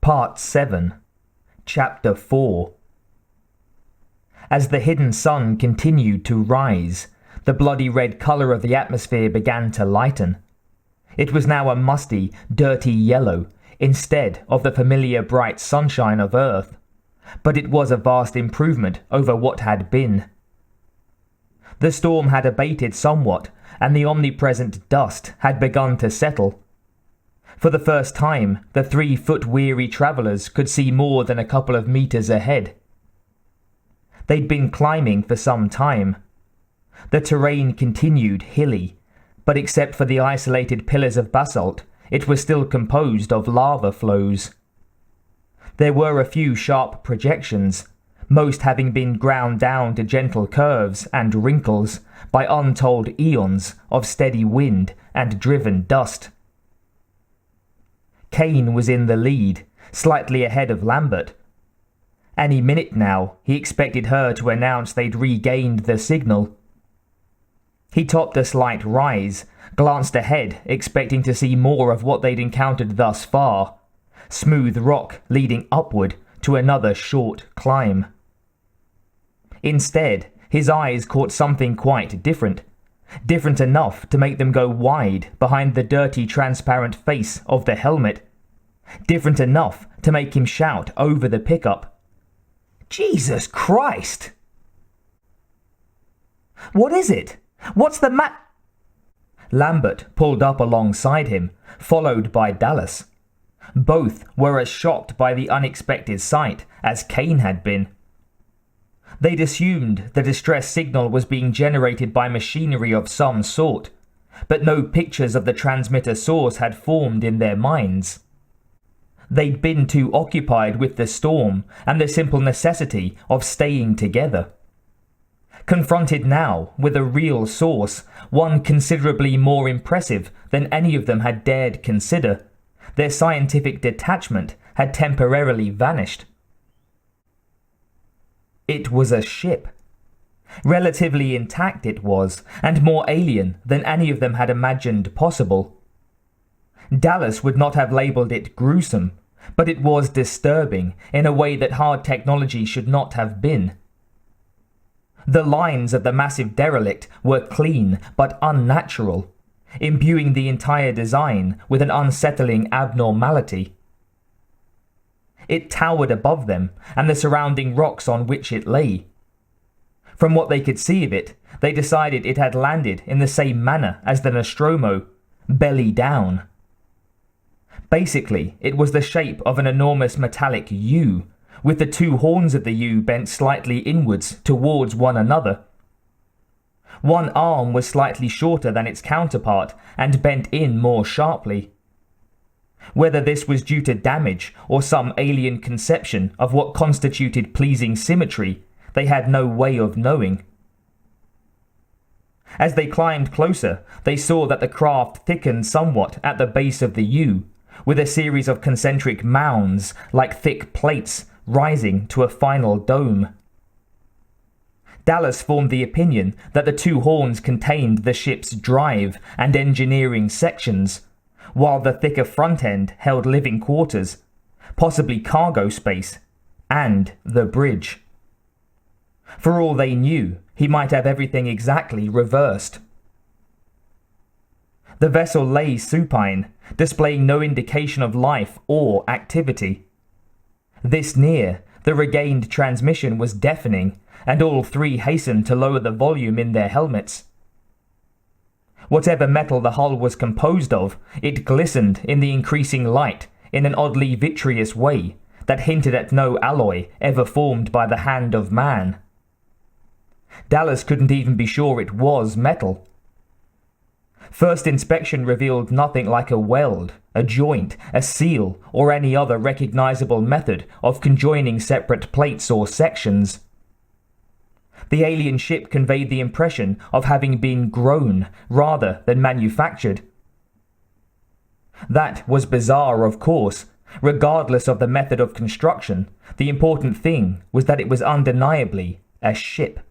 Part 7, Chapter 4. As the hidden sun continued to rise, the bloody red colour of the atmosphere began to lighten. It was now a musty, dirty yellow, instead of the familiar bright sunshine of Earth, but it was a vast improvement over what had been. The storm had abated somewhat, and the omnipresent dust had begun to settle. For the first time, the 3-foot-weary travellers could see more than a couple of meters ahead. They'd been climbing for some time. The terrain continued hilly, but except for the isolated pillars of basalt, it was still composed of lava flows. There were a few sharp projections, most having been ground down to gentle curves and wrinkles by untold eons of steady wind and driven dust. Kane was in the lead, slightly ahead of Lambert. Any minute now, he expected her to announce they'd regained the signal. He topped a slight rise, glanced ahead, expecting to see more of what they'd encountered thus far. Smooth rock leading upward to another short climb. Instead, his eyes caught something quite different. Different enough to make them go wide behind the dirty transparent face of the helmet. Different enough to make him shout over the pickup, "Jesus Christ!" "What is it? What's the Lambert pulled up alongside him, followed by Dallas. Both were as shocked by the unexpected sight as Kane had been. They'd assumed the distress signal was being generated by machinery of some sort, but no pictures of the transmitter source had formed in their minds. They'd been too occupied with the storm and the simple necessity of staying together. Confronted now with a real source, one considerably more impressive than any of them had dared consider, their scientific detachment had temporarily vanished. It was a ship. Relatively intact it was, and more alien than any of them had imagined possible. Dallas would not have labelled it gruesome, but it was disturbing in a way that hard technology should not have been. The lines of the massive derelict were clean but unnatural, imbuing the entire design with an unsettling abnormality. It towered above them and the surrounding rocks on which it lay. From what they could see of it, they decided it had landed in the same manner as the Nostromo, belly down. Basically, it was the shape of an enormous metallic U, with the two horns of the U bent slightly inwards towards one another. One arm was slightly shorter than its counterpart and bent in more sharply. Whether this was due to damage or some alien conception of what constituted pleasing symmetry, they had no way of knowing. As they climbed closer, they saw that the craft thickened somewhat at the base of the U, with a series of concentric mounds like thick plates rising to a final dome. Dallas formed the opinion that the two horns contained the ship's drive and engineering sections, while the thicker front end held living quarters, possibly cargo space, and the bridge. For all they knew, he might have everything exactly reversed. The vessel lay supine, displaying no indication of life or activity. This near, the regained transmission was deafening, and all three hastened to lower the volume in their helmets. Whatever metal the hull was composed of, it glistened in the increasing light in an oddly vitreous way that hinted at no alloy ever formed by the hand of man. Dallas couldn't even be sure it was metal. First inspection revealed nothing like a weld, a joint, a seal, or any other recognizable method of conjoining separate plates or sections. The alien ship conveyed the impression of having been grown rather than manufactured. That was bizarre, of course. Regardless of the method of construction, the important thing was that it was undeniably a ship.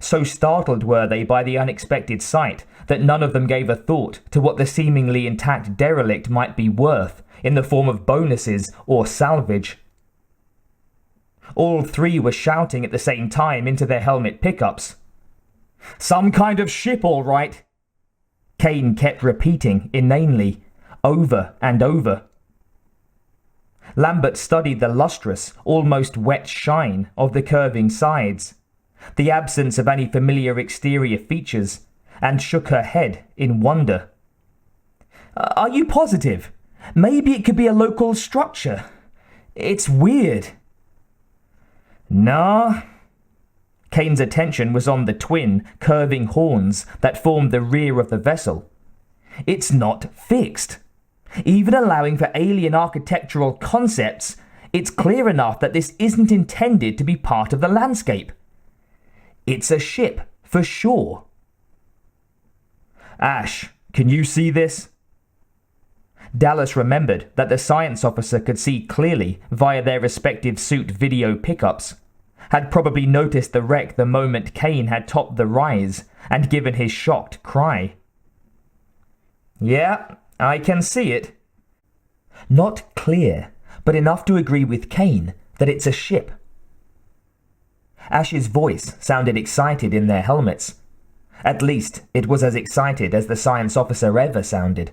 So startled were they by the unexpected sight that none of them gave a thought to what the seemingly intact derelict might be worth in the form of bonuses or salvage. All three were shouting at the same time into their helmet pickups. "Some kind of ship, all right!" Kane kept repeating inanely, over and over. Lambert studied the lustrous, almost wet shine of the curving sides, the absence of any familiar exterior features, and shook her head in wonder. "Are you positive? Maybe it could be a local structure. It's weird." "Nah." Kane's attention was on the twin, curving horns that formed the rear of the vessel. "It's not fixed. Even allowing for alien architectural concepts, it's clear enough that this isn't intended to be part of the landscape. It's a ship, for sure." "Ash, can you see this?" Dallas remembered that the science officer could see clearly via their respective suit video pickups, had probably noticed the wreck the moment Kane had topped the rise and given his shocked cry. "Yeah, I can see it." Not clear, but enough to agree with Kane that it's a ship. Ash's voice sounded excited in their helmets. At least, it was as excited as the science officer ever sounded.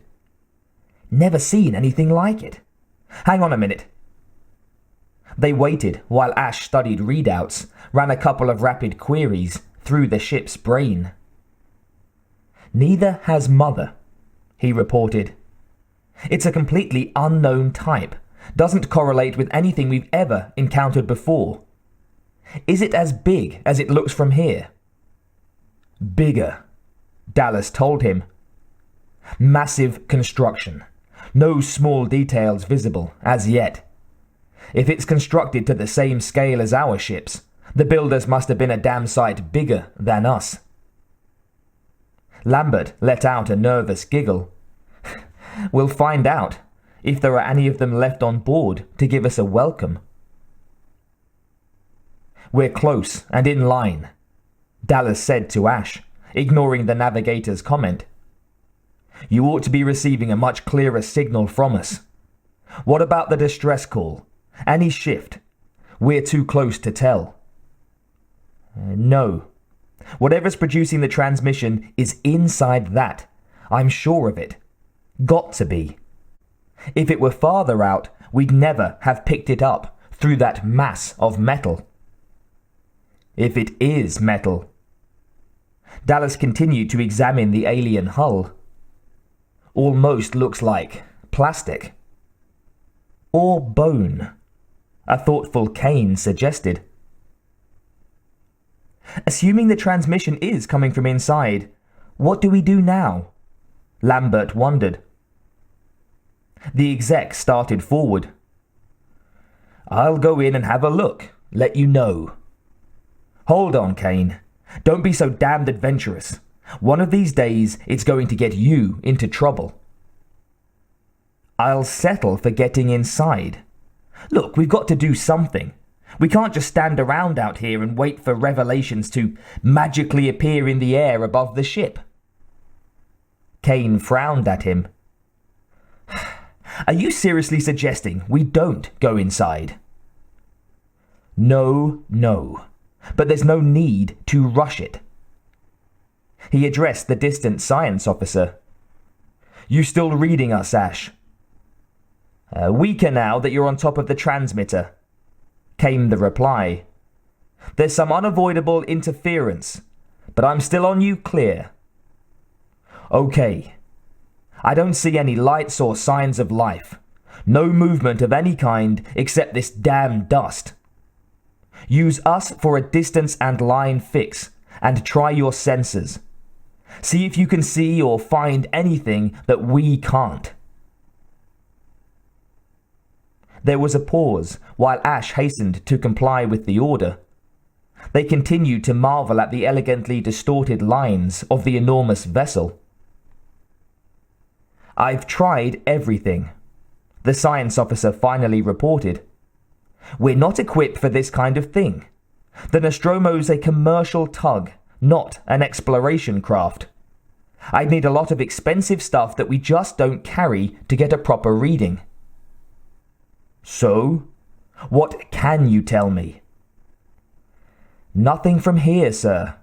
"Never seen anything like it. Hang on a minute." They waited while Ash studied readouts, ran a couple of rapid queries through the ship's brain. "Neither has Mother," he reported. "It's a completely unknown type, doesn't correlate with anything we've ever encountered before. Is it as big as it looks from here?" "Bigger," Dallas told him. "Massive construction. No small details visible as yet. If it's constructed to the same scale as our ships, the builders must have been a damn sight bigger than us." Lambert let out a nervous giggle. "We'll find out, if there are any of them left on board to give us a welcome." "We're close and in line," Dallas said to Ash, ignoring the navigator's comment. "You ought to be receiving a much clearer signal from us. What about the distress call? Any shift? We're too close to tell." "No. Whatever's producing the transmission is inside that. I'm sure of it. Got to be. If it were farther out, we'd never have picked it up through that mass of metal." "If it is metal." Dallas continued to examine the alien hull. "Almost looks like plastic." "Or bone," a thoughtful Kane suggested. "Assuming the transmission is coming from inside, what do we do now?" Lambert wondered. The exec started forward. "I'll go in and have a look, let you know." "Hold on, Kane. Don't be so damned adventurous. One of these days, it's going to get you into trouble." "I'll settle for getting inside. Look, we've got to do something. We can't just stand around out here and wait for revelations to magically appear in the air above the ship." Kane frowned at him. "Are you seriously suggesting we don't go inside?" No. But there's no need to rush it." He addressed the distant science officer. "You still reading us, Ash?" "Weaker now that you're on top of the transmitter," came the reply. "There's some unavoidable interference, but I'm still on you clear." "Okay. I don't see any lights or signs of life. No movement of any kind except this damn dust. Use us for a distance and line fix, and try your sensors. See if you can see or find anything that we can't." There was a pause while Ash hastened to comply with the order. They continued to marvel at the elegantly distorted lines of the enormous vessel. "I've tried everything," the science officer finally reported. "We're not equipped for this kind of thing. The Nostromo's a commercial tug, not an exploration craft. I'd need a lot of expensive stuff that we just don't carry to get a proper reading. So, what can you tell me? Nothing from here, sir.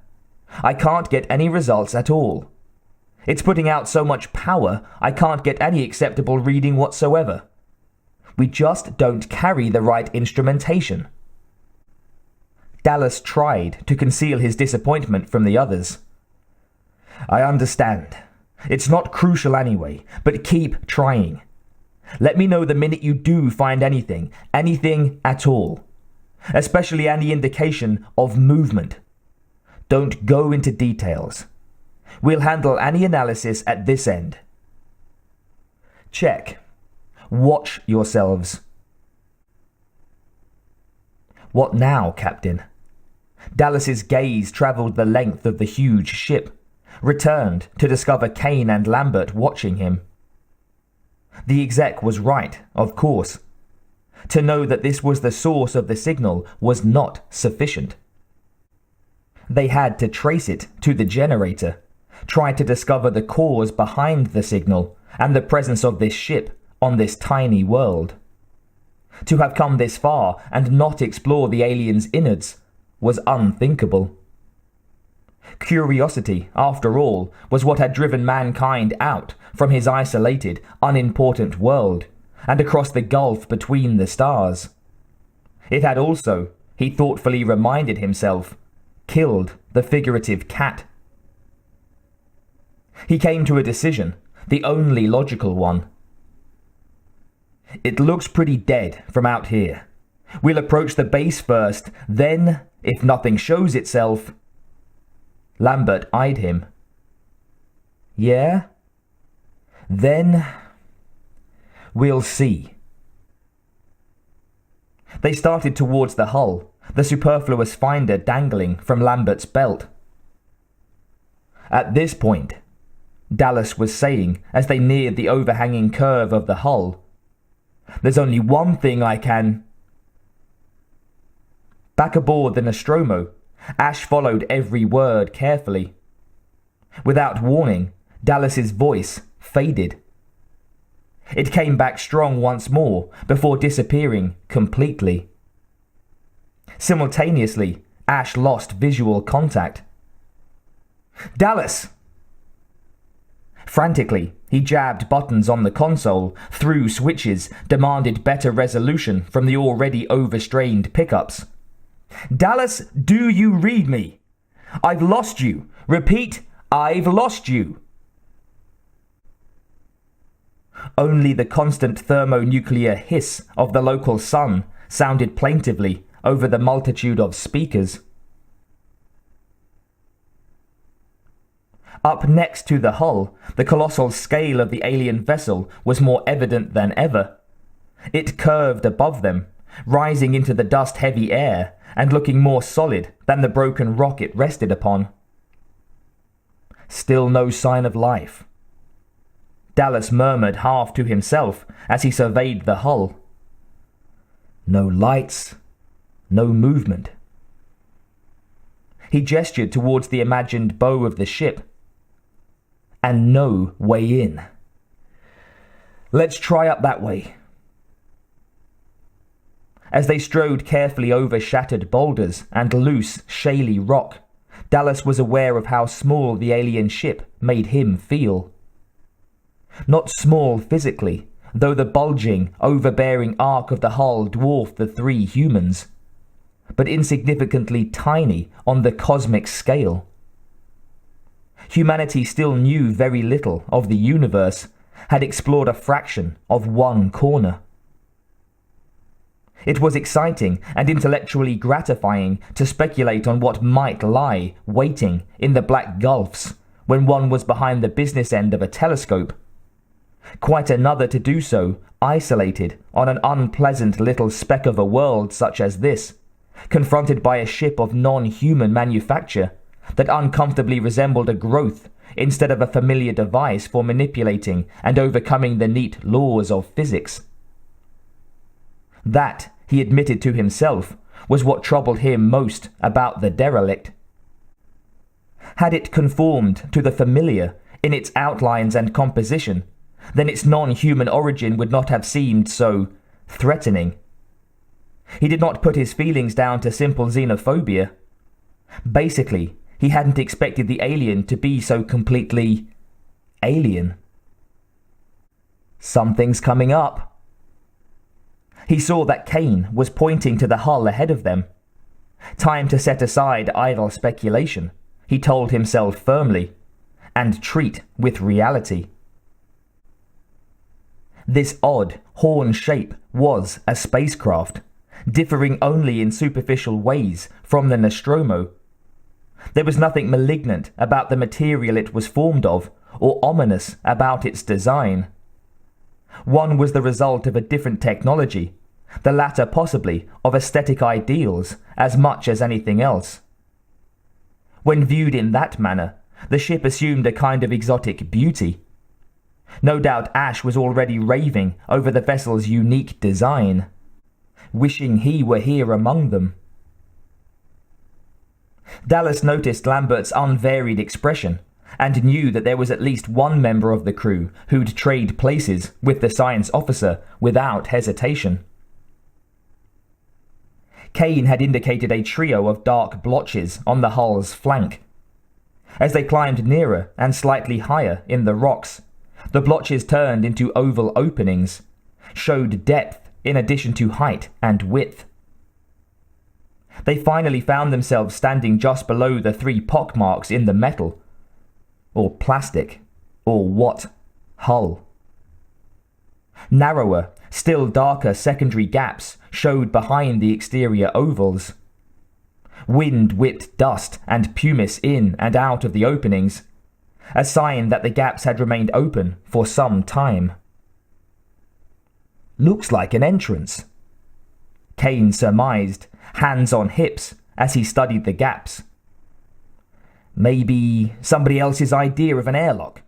I can't get any results at all. It's putting out so much power, I can't get any acceptable reading whatsoever. We just don't carry the right instrumentation. Dallas tried to conceal his disappointment from the others. I understand. It's not crucial anyway, but keep trying. Let me know the minute you do find anything at all, especially any indication of movement. Don't go into details. We'll handle any analysis at this end. Check. Watch yourselves. What now, Captain? Dallas's gaze traveled the length of the huge ship, returned to discover Kane and Lambert watching him. The exec was right, of course. To know that this was the source of the signal was not sufficient. They had to trace it to the generator, try to discover the cause behind the signal and the presence of this ship on this tiny world. To have come this far and not explore the aliens' innards was unthinkable. Curiosity, after all, was what had driven mankind out from his isolated, unimportant world and across the gulf between the stars. It had also, he thoughtfully reminded himself, killed the figurative cat. He came to a decision, the only logical one. It looks pretty dead from out here. We'll approach the base first, then, if nothing shows itself... Lambert eyed him. Yeah? Then... we'll see. They started towards the hull, the superfluous finder dangling from Lambert's belt. At this point, Dallas was saying as they neared the overhanging curve of the hull, there's only one thing I can... Back aboard the Nostromo, Ash followed every word carefully. Without warning, Dallas's voice faded. It came back strong once more before disappearing completely. Simultaneously, Ash lost visual contact. Dallas! Frantically, he jabbed buttons on the console, threw switches, demanded better resolution from the already overstrained pickups. Dallas, do you read me? I've lost you. Repeat, I've lost you. Only the constant thermonuclear hiss of the local sun sounded plaintively over the multitude of speakers. Up next to the hull, the colossal scale of the alien vessel was more evident than ever. It curved above them, rising into the dust-heavy air and looking more solid than the broken rock it rested upon. Still no sign of life. Dallas murmured half to himself as he surveyed the hull. No lights, no movement. He gestured towards the imagined bow of the ship. And no way in. Let's try up that way. As they strode carefully over shattered boulders and loose, shaly rock, Dallas was aware of how small the alien ship made him feel. Not small physically, though the bulging, overbearing arc of the hull dwarfed the three humans, but insignificantly tiny on the cosmic scale. Humanity still knew very little of the universe, had explored a fraction of one corner. It was exciting and intellectually gratifying to speculate on what might lie waiting in the black gulfs when one was behind the business end of a telescope. Quite another to do so, isolated on an unpleasant little speck of a world such as this, confronted by a ship of non-human manufacture that uncomfortably resembled a growth instead of a familiar device for manipulating and overcoming the neat laws of physics. That, he admitted to himself, was what troubled him most about the derelict. Had it conformed to the familiar in its outlines and composition, then its non-human origin would not have seemed so threatening. He did not put his feelings down to simple xenophobia. Basically, he hadn't expected the alien to be so completely alien. Something's coming up. He saw that Kane was pointing to the hull ahead of them. Time to set aside idle speculation, he told himself firmly, and treat with reality. This odd horn shape was a spacecraft, differing only in superficial ways from the Nostromo. There was nothing malignant about the material it was formed of, or ominous about its design. One was the result of a different technology, the latter possibly of aesthetic ideals as much as anything else. When viewed in that manner, the ship assumed a kind of exotic beauty. No doubt Ash was already raving over the vessel's unique design, wishing he were here among them. Dallas noticed Lambert's unvaried expression, and knew that there was at least one member of the crew who'd trade places with the science officer without hesitation. Kane had indicated a trio of dark blotches on the hull's flank. As they climbed nearer and slightly higher in the rocks, the blotches turned into oval openings, showed depth in addition to height and width. They finally found themselves standing just below the 3 pockmarks in the metal, or plastic, or what, hull. Narrower, still darker secondary gaps showed behind the exterior ovals. Wind whipped dust and pumice in and out of the openings, a sign that the gaps had remained open for some time. Looks like an entrance, Kane surmised, hands on hips, as he studied the gaps. Maybe somebody else's idea of an airlock.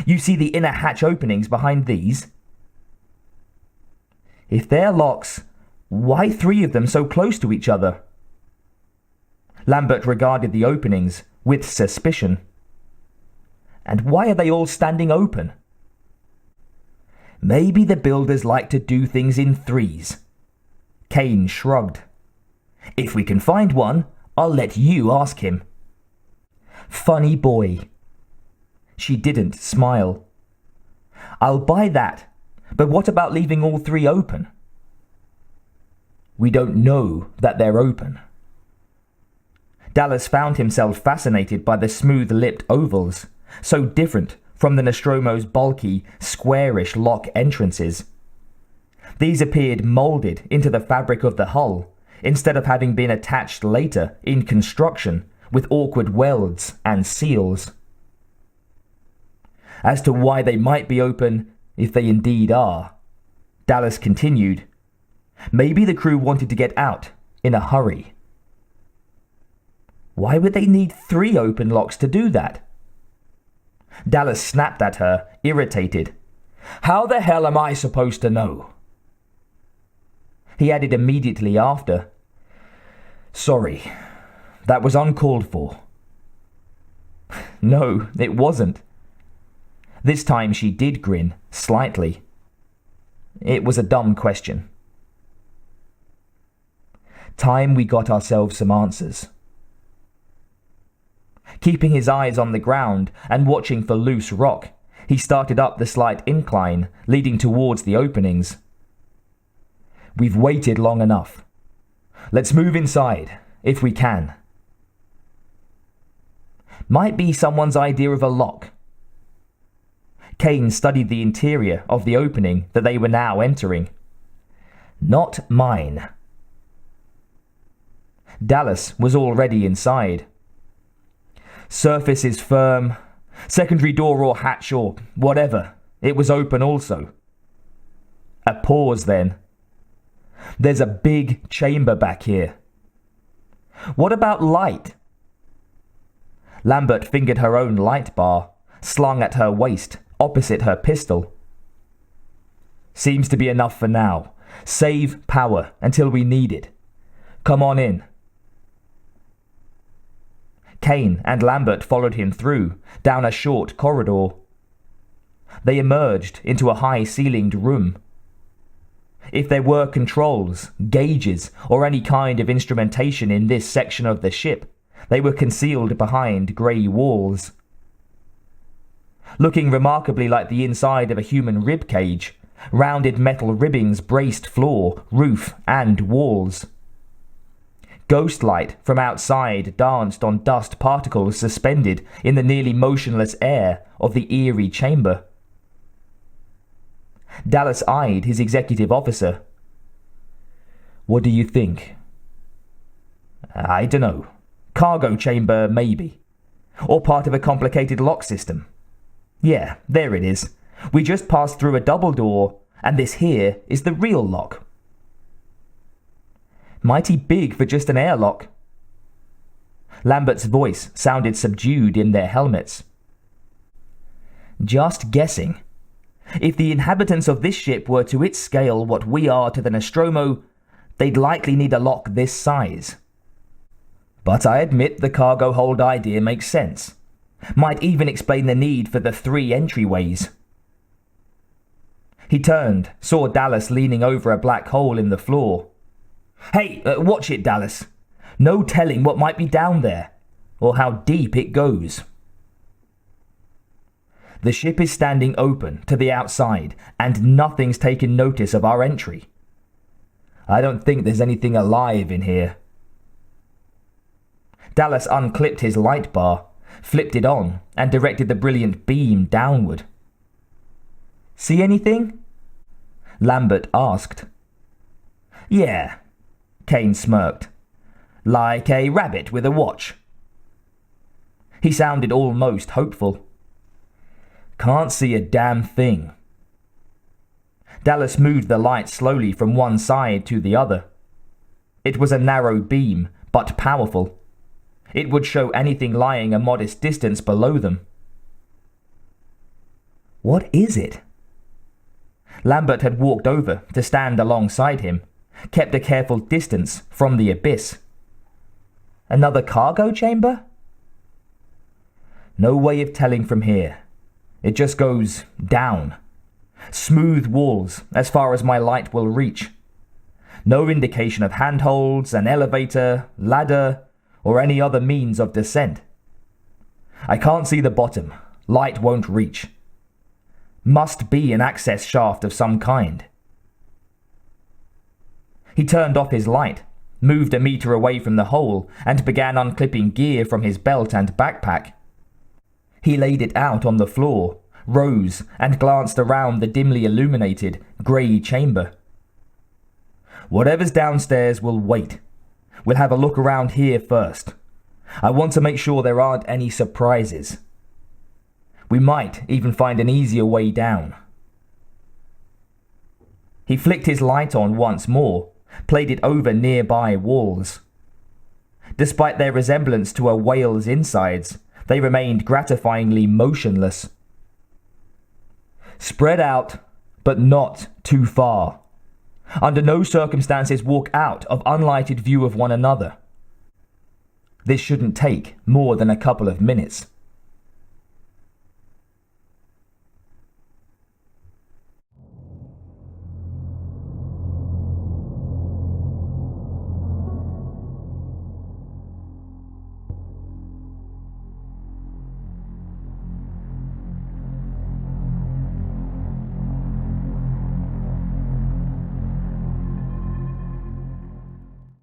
You see the inner hatch openings behind these? If they're locks, why 3 of them so close to each other? Lambert regarded the openings with suspicion. And why are they all standing open? Maybe the builders like to do things in 3s. Kane shrugged. If we can find one, I'll let you ask him. Funny boy. She didn't smile. I'll buy that, but what about leaving all 3 open? We don't know that they're open. Dallas found himself fascinated by the smooth-lipped ovals, so different from the Nostromo's bulky, squarish lock entrances. These appeared moulded into the fabric of the hull, instead of having been attached later in construction with awkward welds and seals. As to why they might be open, if they indeed are, Dallas continued, maybe the crew wanted to get out in a hurry. Why would they need 3 open locks to do that? Dallas snapped at her, irritated. How the hell am I supposed to know? He added immediately after, sorry, that was uncalled for. No, it wasn't. This time she did grin, slightly. It was a dumb question. Time we got ourselves some answers. Keeping his eyes on the ground and watching for loose rock, he started up the slight incline leading towards the openings. We've waited long enough. Let's move inside, if we can. Might be someone's idea of a lock. Kane studied the interior of the opening that they were now entering. Not mine. Dallas was already inside. Surface is firm. Secondary door or hatch or whatever. It was open also. A pause then. There's a big chamber back here. What about light? Lambert fingered her own light bar, slung at her waist, opposite her pistol. Seems to be enough for now. Save power until we need it. Come on in. Kane and Lambert followed him through, down a short corridor. They emerged into a high-ceilinged room. If there were controls, gauges, or any kind of instrumentation in this section of the ship, they were concealed behind grey walls. Looking remarkably like the inside of a human rib cage, rounded metal ribbings braced floor, roof, and walls. Ghost light from outside danced on dust particles suspended in the nearly motionless air of the eerie chamber. Dallas eyed his executive officer. "What do you think?" "I dunno. Cargo chamber, maybe. Or part of a complicated lock system. Yeah, there it is. We just passed through a double door, and this here is the real lock." "Mighty big for just an airlock." Lambert's voice sounded subdued in their helmets. "Just guessing. If the inhabitants of this ship were to its scale what we are to the Nostromo, they'd likely need a lock this size. But I admit the cargo hold idea makes sense. Might even explain the need for the 3 entryways." He turned, saw Dallas leaning over a black hole in the floor. "Hey, watch it, Dallas. No telling what might be down there, or how deep it goes." "The ship is standing open to the outside, and nothing's taken notice of our entry. I don't think there's anything alive in here." Dallas unclipped his light bar, flipped it on, and directed the brilliant beam downward. "See anything?" Lambert asked. "Yeah," Kane smirked. "Like a rabbit with a watch." He sounded almost hopeful. "Can't see a damn thing." Dallas moved the light slowly from one side to the other. It was a narrow beam, but powerful. It would show anything lying a modest distance below them. "What is it?" Lambert had walked over to stand alongside him, kept a careful distance from the abyss. "Another cargo chamber?" "No way of telling from here. It just goes down. Smooth walls as far as my light will reach. No indication of handholds, an elevator, ladder, or any other means of descent. I can't see the bottom. Light won't reach. Must be an access shaft of some kind." He turned off his light, moved a meter away from the hole, and began unclipping gear from his belt and backpack. He laid it out on the floor, rose, and glanced around the dimly illuminated, grey chamber. "Whatever's downstairs will wait. We'll have a look around here first. I want to make sure there aren't any surprises. We might even find an easier way down." He flicked his light on once more, played it over nearby walls. Despite their resemblance to a whale's insides, they remained gratifyingly motionless. "Spread out, but not too far. Under no circumstances walk out of unlighted view of one another. This shouldn't take more than a couple of minutes."